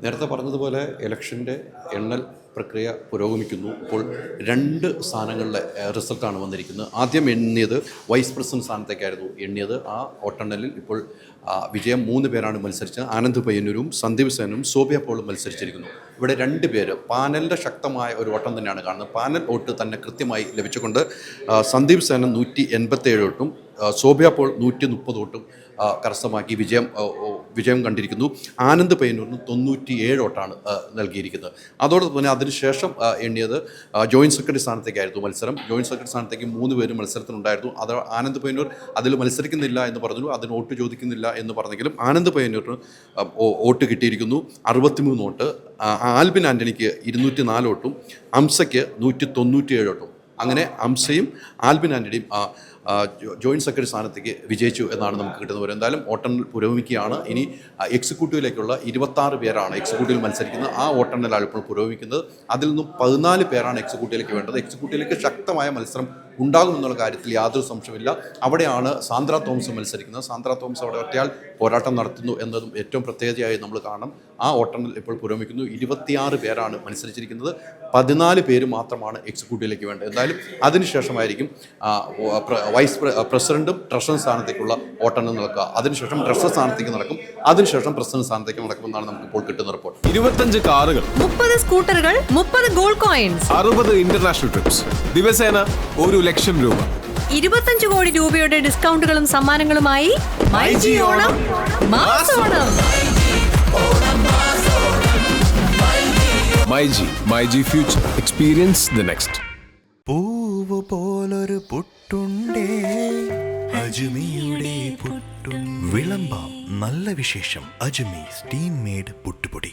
നേരത്തെ പറഞ്ഞതുപോലെ ഇലക്ഷൻ്റെ എണ്ണൽ പ്രക്രിയ പുരോഗമിക്കുന്നു. ഇപ്പോൾ 2 സ്ഥാനങ്ങളിലെ റിസൾട്ടാണ് വന്നിരിക്കുന്നത്. ആദ്യം എണ്ണിയത് വൈസ് പ്രസിഡന്റ് സ്ഥാനത്തേക്കായിരുന്നു എണ്ണിയത്. ആ വോട്ടെണ്ണലിൽ ഇപ്പോൾ വിജയം 3 പേരാണ് മത്സരിച്ചത്. ആനന്ദ് പയ്യന്നൂരും സന്ദീപ് സേനും സോഫിയ പോളും മത്സരിച്ചിരിക്കുന്നു. ഇവിടെ 2 പേര് പാനലിൻ്റെ ശക്തമായ ഒരു ഓട്ടം തന്നെയാണ് കാണുന്നത്. പാനൽ വോട്ട് തന്നെ കൃത്യമായി ലഭിച്ചുകൊണ്ട് സന്ദീപ് സേനൻ 187 വോട്ടും സോഫിയ പോൾ 130 വോട്ടും കരസ്ഥമാക്കി വിജയം കണ്ടിരിക്കുന്നു. ആനന്ദ് പയ്യന്നൂരിന് 97 വോട്ടാണ് നൽകിയിരിക്കുന്നത്. അതോടൊപ്പം തന്നെ അതിനുശേഷം എണ്ണിയത് ജോയിൻറ്റ് സെക്രട്ടറി സ്ഥാനത്തേക്കായിരുന്നു മത്സരം. ജോയിൻറ്റ് സെക്രട്ടറി സ്ഥാനത്തേക്ക് 3 പേരും മത്സരത്തിനുണ്ടായിരുന്നു. അത് ആനന്ദ് പയ്യന്നൂർ അതിൽ മത്സരിക്കുന്നില്ല എന്ന് പറഞ്ഞു, അതിന് വോട്ട് ചോദിക്കുന്നില്ല എന്ന് പറഞ്ഞെങ്കിലും ആനന്ദ് പയ്യന്നൂരിന് വോട്ട് കിട്ടിയിരിക്കുന്നു 63 വോട്ട്. ആൽബിൻ ആൻ്റണിക്ക് 204 വോട്ടും അംസയ്ക്ക് 197 വോട്ടും. അങ്ങനെ അംസയും ആൽബിൻ ആൻ്റണിയും ജോയിൻറ്റ് സെക്രട്ടറി സ്ഥാനത്തേക്ക് വിജയിച്ചു എന്നാണ് നമുക്ക് കിട്ടുന്നത് വരും. എന്തായാലും വോട്ടെണ്ണൽ പുരോഗമിക്കുകയാണ്. ഇനി എക്സിക്യൂട്ടീവിലേക്കുള്ള 26 പേരാണ് എക്സിക്യൂട്ടീവിൽ മത്സരിക്കുന്നത്. ആ വോട്ടെണ്ണലാണ് ഇപ്പോൾ പുരോഗമിക്കുന്നത്. അതിൽ നിന്നും 14 പേരാണ് എക്സിക്യൂട്ടീവിലേക്ക് വേണ്ടത്. എക്സിക്യൂട്ടീവിലേക്ക് ശക്തമായ മത്സരം ഉണ്ടാകുമെന്നുള്ള കാര്യത്തിൽ യാതൊരു സംശയമില്ല. അവിടെയാണ് സാന്ദ്ര തോമസ് മത്സരിക്കുന്നത്. സാന്ദ്ര തോമസ് അവിടെ ഒറ്റയാൾ പോരാട്ടം നടത്തുന്നു എന്നതും ഏറ്റവും പ്രത്യേകതയായി നമ്മൾ കാണണം. ആ വോട്ടെണ്ണൽ ഇപ്പോൾ പുരോഗമിക്കുന്നു. 26 പേരാണ് മത്സരിച്ചിരിക്കുന്നത്. 14 പേര് മാത്രമാണ് എക്സിക്യൂട്ടീവിലേക്ക് വേണ്ടത്. എന്തായാലും അതിനുശേഷമായിരിക്കും വൈസ് പ്രസിഡന്റും ട്രഷറർ സ്ഥാനത്തേക്കുള്ള വോട്ടെണ്ണൽ നടക്കുക. അതിനുശേഷം ട്രഷറർ സ്ഥാനത്തേക്ക് നടക്കും. അതിനുശേഷം പ്രസിഡന്റ് സ്ഥാനത്തേക്ക് നടക്കുമെന്നാണ് നമുക്ക് ഇപ്പോൾ കിട്ടുന്ന റിപ്പോർട്ട്. 25 കാറുകൾ, 30 സ്കൂട്ടറുകൾ, 30 ഗോൾഡ് കോയിൻസ്, 60 ഇന്റർനാഷണൽ ട്രിപ്സ്, ദിവസേന 1 ലക്ഷം രൂപ, 25 കോടി രൂപയുടെ ഡിസ്കൗണ്ടുകളും സമ്മാനങ്ങളുമായി മൈജി ഓണം മാസോണം. MyG future, experience the next. പൂവ് പോലൊരു പുട്ടുണ്ടേ അജ്മിയുടെ പുട്ടും. വിളമ്പാം നല്ല വിശേഷം. അജ്മി സ്റ്റീം മെയ്ഡ് പുട്ടുപൊടി.